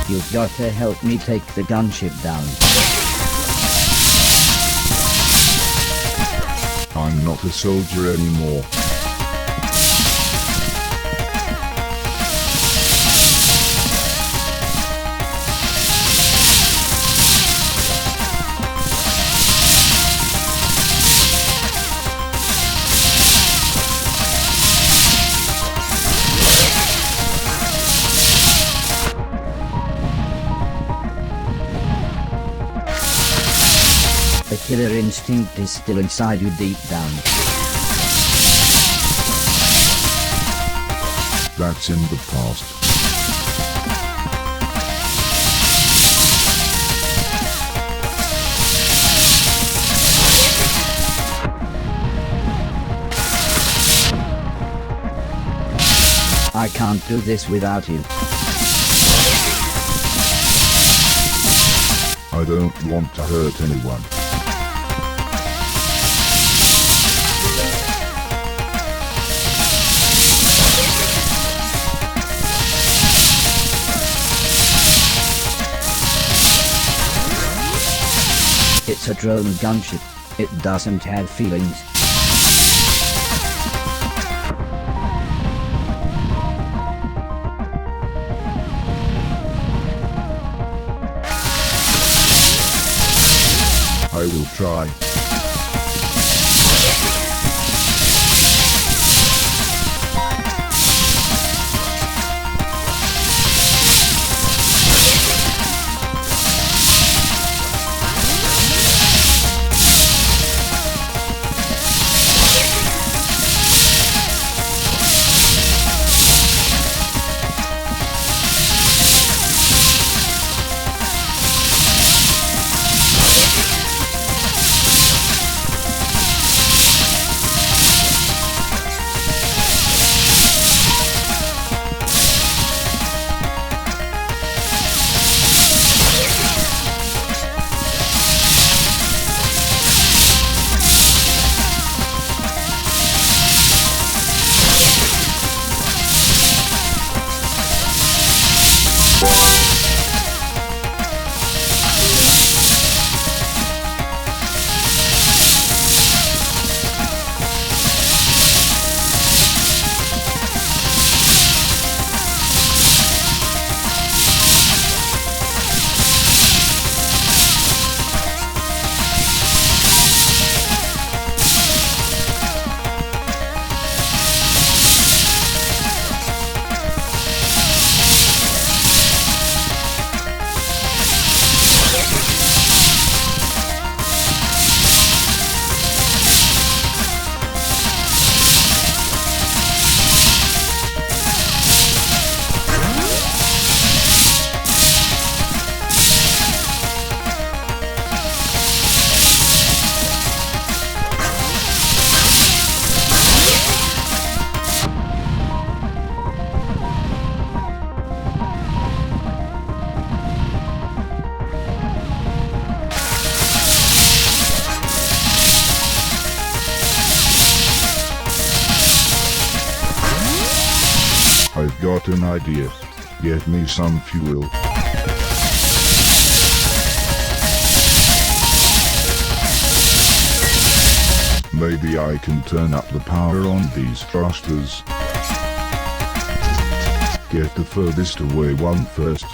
You've got to help me take the gunship down. I'm not a soldier anymore. The killer instinct is still inside you deep down. That's in the past. I can't do this without you. I don't want to hurt anyone. It's a drone gunship. It doesn't have feelings. I will try. I've got an idea. Get me some fuel. Maybe I can turn up the power on these thrusters. Get the furthest away one first.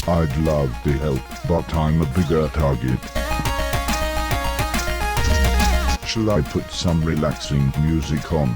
I'd love to help, but I'm a bigger target. Shall I put some relaxing music on?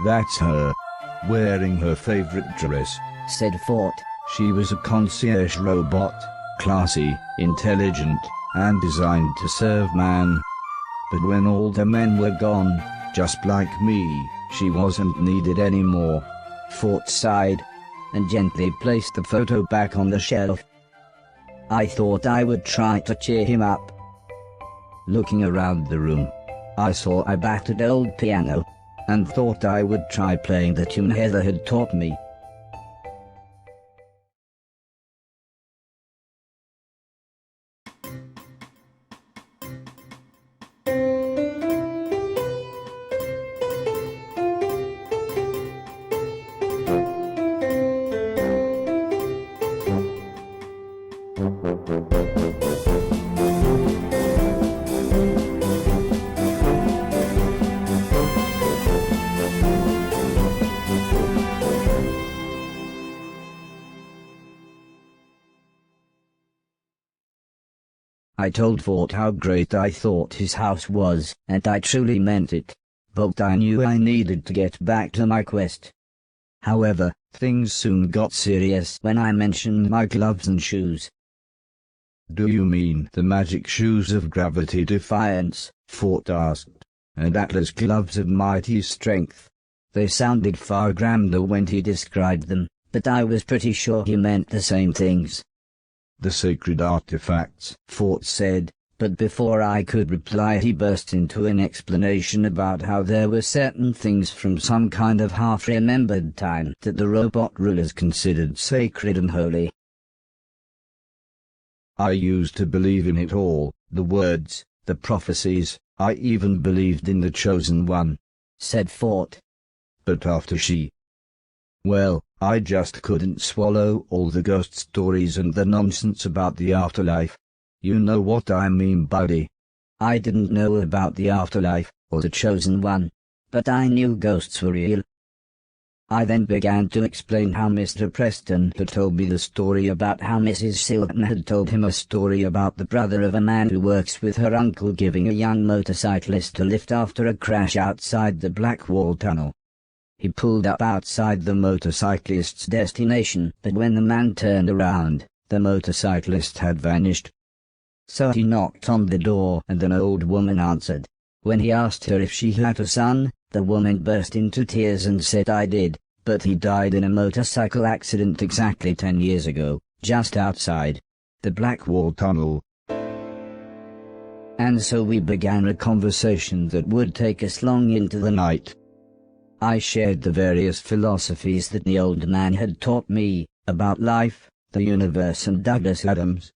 That's her. Wearing her favorite dress, said Fort. She was a concierge robot, classy, intelligent, and designed to serve man. But when all the men were gone, just like me, she wasn't needed anymore. Fort sighed, and gently placed the photo back on the shelf. I thought I would try to cheer him up. Looking around the room, I saw a battered old piano, and thought I would try playing the tune Heather had taught me. I told Fort how great I thought his house was, and I truly meant it. But I knew I needed to get back to my quest. However, things soon got serious when I mentioned my gloves and shoes. Do you mean the magic shoes of gravity defiance? Fort asked. And Atlas gloves of mighty strength. They sounded far grander when he described them, but I was pretty sure he meant the same things. The sacred artifacts, Fort said, but before I could reply he burst into an explanation about how there were certain things from some kind of half-remembered time that the robot rulers considered sacred and holy. I used to believe in it all, the words, the prophecies, I even believed in the chosen one, said Fort. But after well, I just couldn't swallow all the ghost stories and the nonsense about the afterlife. You know what I mean, buddy. I didn't know about the afterlife, or the chosen one, but I knew ghosts were real. I then began to explain how Mr. Preston had told me the story about how Mrs. Silton had told him a story about the brother of a man who works with her uncle giving a young motorcyclist a lift after a crash outside the Blackwall Tunnel. He pulled up outside the motorcyclist's destination, but when the man turned around, the motorcyclist had vanished. So he knocked on the door and an old woman answered. When he asked her if she had a son, the woman burst into tears and said I did, but he died in a motorcycle accident exactly 10 years ago, just outside the Blackwall Tunnel. And so we began a conversation that would take us long into the night. I shared the various philosophies that the old man had taught me, about life, the universe and Douglas Adams,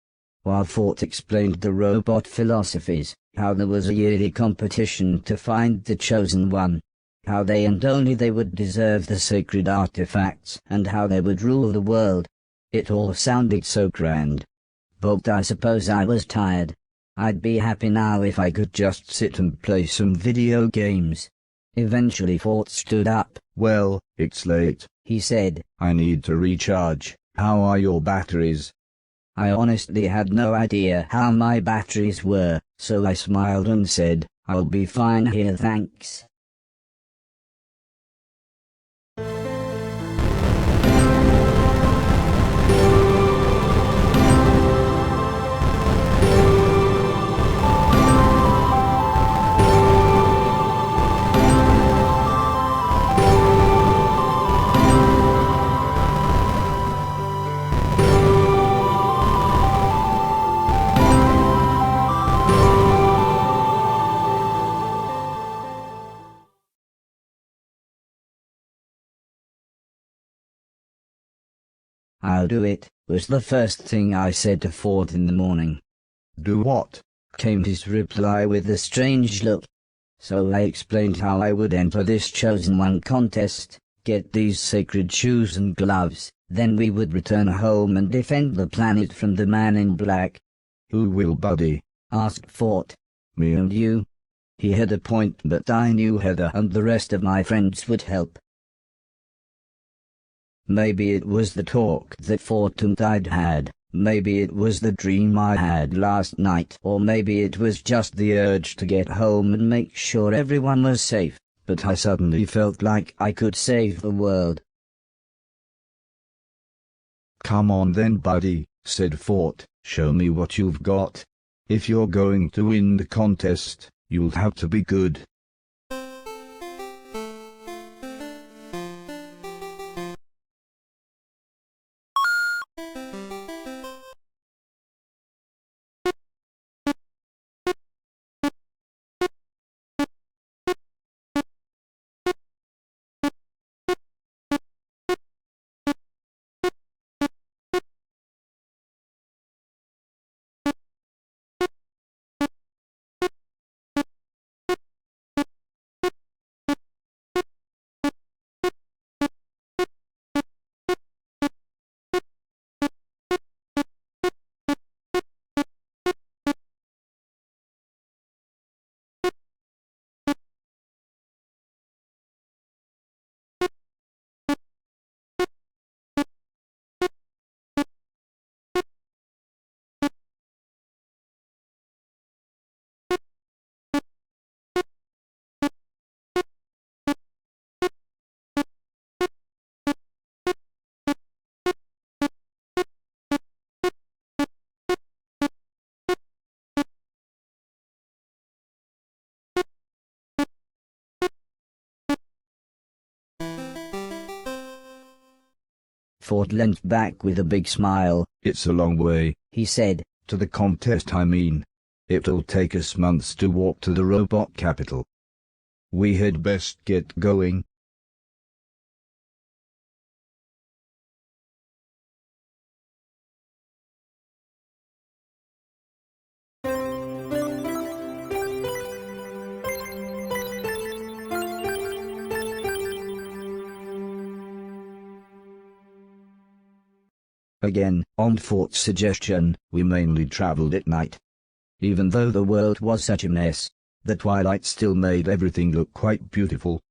while Fort explained the robot philosophies, how there was a yearly competition to find the chosen one, how they and only they would deserve the sacred artifacts, and how they would rule the world. It all sounded so grand. But I suppose I was tired. I'd be happy now if I could just sit and play some video games. Eventually Fort stood up. Well, it's late, he said. I need to recharge. How are your batteries? I honestly had no idea how my batteries were, so I smiled and said, I'll be fine here, thanks. I'll do it, was the first thing I said to Ford in the morning. Do what? Came his reply with a strange look. So I explained how I would enter this chosen one contest, get these sacred shoes and gloves, then we would return home and defend the planet from the man in black. Who will, buddy? Asked Fort. Me and you. He had a point, but I knew Heather and the rest of my friends would help. Maybe it was the talk that Fort and I'd had, maybe it was the dream I had last night, or maybe it was just the urge to get home and make sure everyone was safe, but I suddenly felt like I could save the world. "Come on then, buddy," said Fort, "show me what you've got. If you're going to win the contest, you'll have to be good." Fort leant back with a big smile. "It's a long way," he said. "to the contest, I mean. It'll take us months to walk to the robot capital. We had best get going." Again, on Fort's suggestion, we mainly traveled at night. Even though the world was such a mess, the twilight still made everything look quite beautiful.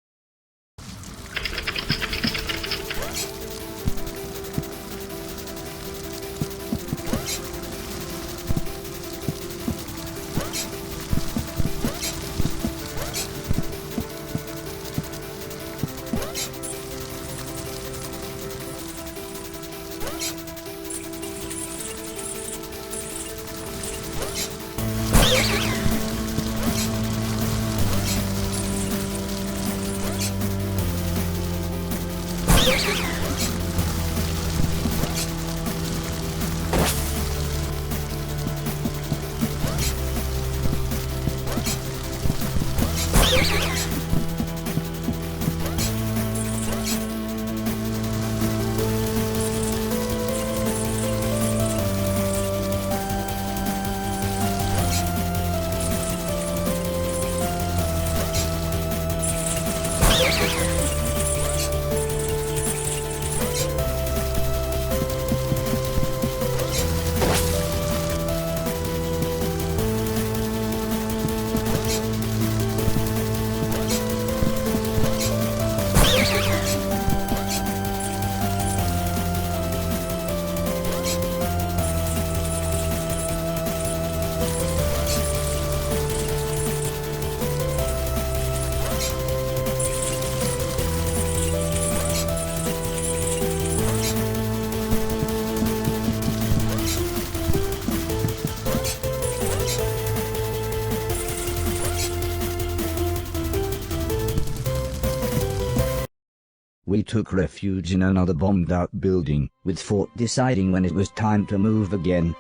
We took refuge in another bombed-out building, with Fort deciding when it was time to move again.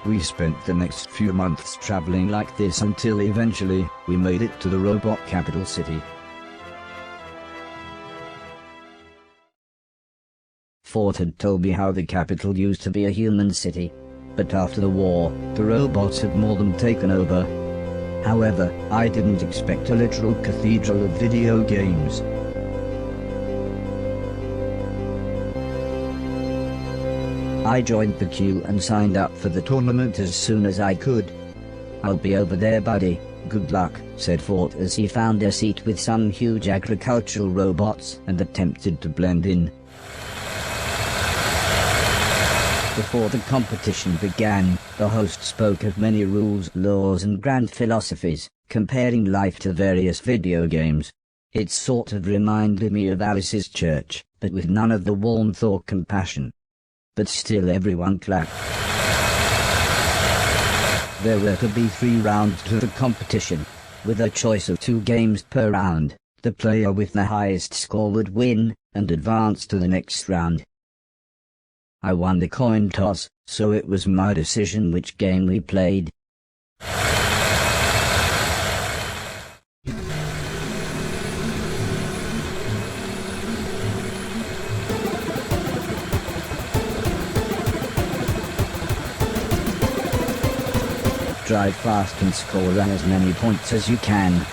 We spent the next few months traveling like this until eventually, we made it to the robot capital city. Fort had told me how the capital used to be a human city, but after the war, the robots had more than taken over. However, I didn't expect a literal cathedral of video games. I joined the queue and signed up for the tournament as soon as I could. "I'll be over there, buddy. Good luck," said Fort as he found a seat with some huge agricultural robots and attempted to blend in. Before the competition began, the host spoke of many rules, laws and grand philosophies, comparing life to various video games. It sort of reminded me of Alice's church, but with none of the warmth or compassion. But still everyone clapped. There were to be 3 rounds to the competition, with a choice of 2 games per round. The player with the highest score would win, and advance to the next round. I won the coin toss, so it was my decision which game we played. Drive fast and score as many points as you can.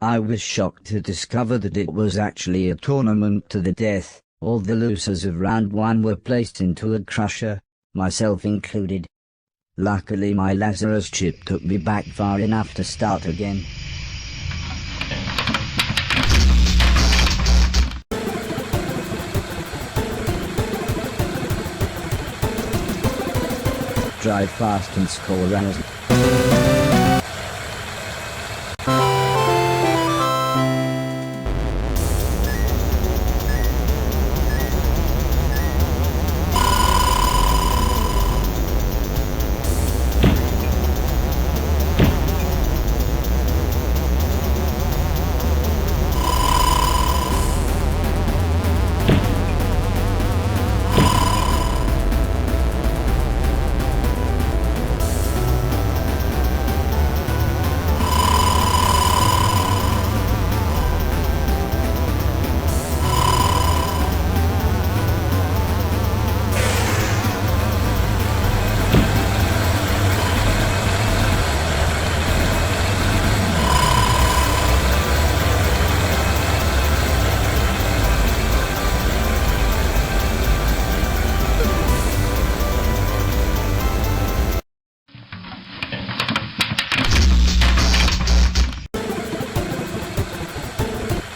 I was shocked to discover that it was actually a tournament to the death. All the losers of round 1 were placed into a crusher, myself included. Luckily my Lazarus chip took me back far enough to start again. Drive fast and score runners.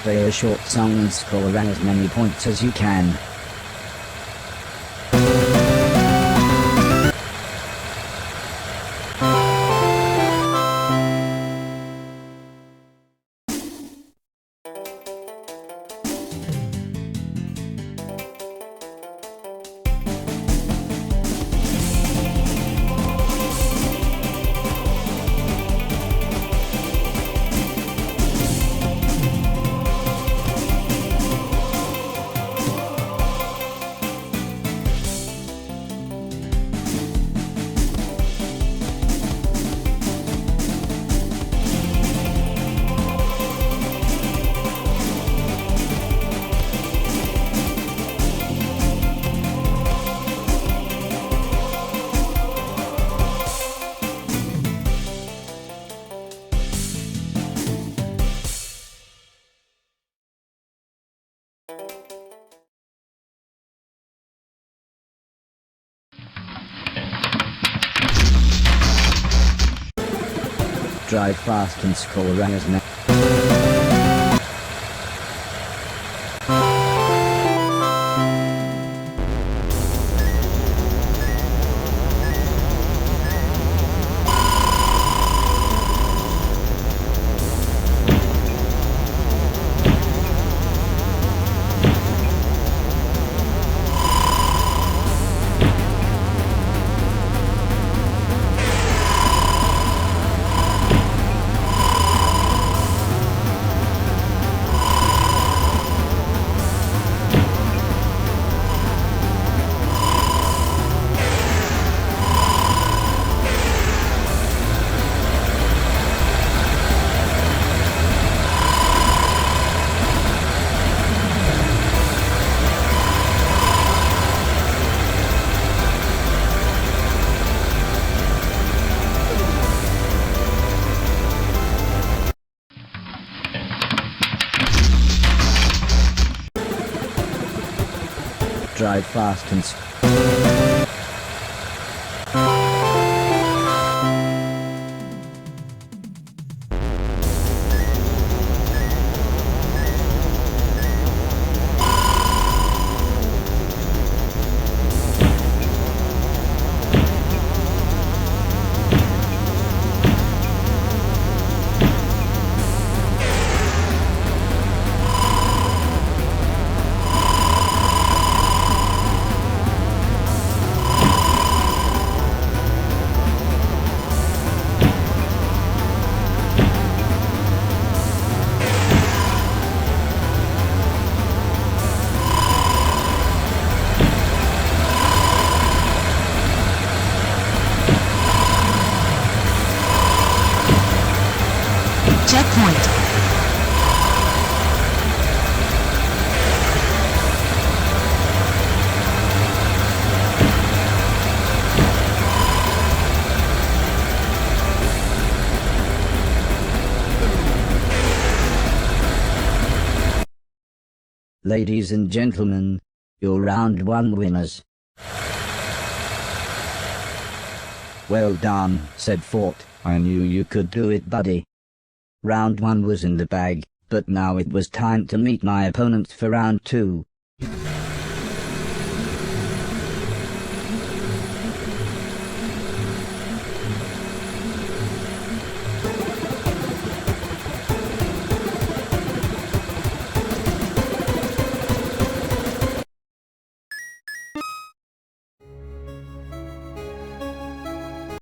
Play a short song and score as many points as you can. Drive fast and score as many. drive fast and checkpoint. Ladies and gentlemen, your round 1 winners. Well done, Said Fort. I knew you could do it, Buddy. Round 1 was in the bag, but now it was time to meet my opponents for round 2.